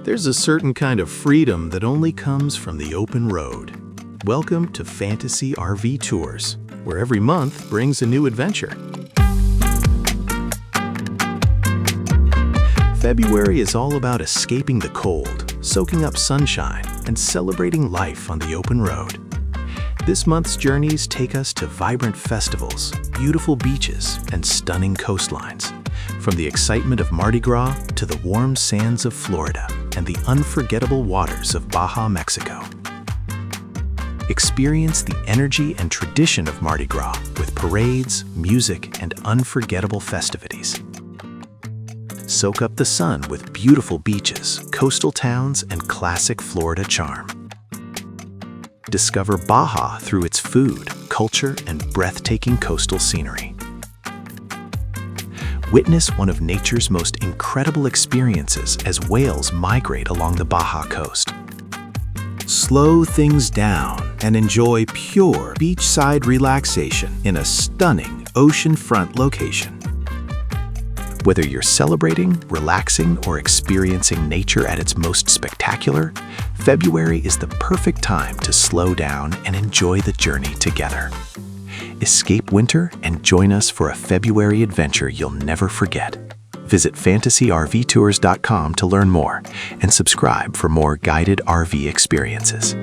There's a certain kind of freedom that only comes from the open road. Welcome to Fantasy RV Tours, where every month brings a new adventure. February is all about escaping the cold, soaking up sunshine, and celebrating life on the open road. This month's journeys take us to vibrant festivals, beautiful beaches, and stunning coastlines. From the excitement of Mardi Gras to the warm sands of Florida and the unforgettable waters of Baja, Mexico. Experience the energy and tradition of Mardi Gras with parades, music, and unforgettable festivities. Soak up the sun with beautiful beaches, coastal towns, and classic Florida charm. Discover Baja through its food, culture, and breathtaking coastal scenery. Witness one of nature's most incredible experiences as whales migrate along the Baja coast. Slow things down and enjoy pure beachside relaxation in a stunning oceanfront location. Whether you're celebrating, relaxing, or experiencing nature at its most spectacular, February is the perfect time to slow down and enjoy the journey together. Escape winter and join us for a February adventure you'll never forget. Visit fantasyrvtours.com to learn more and subscribe for more guided RV experiences.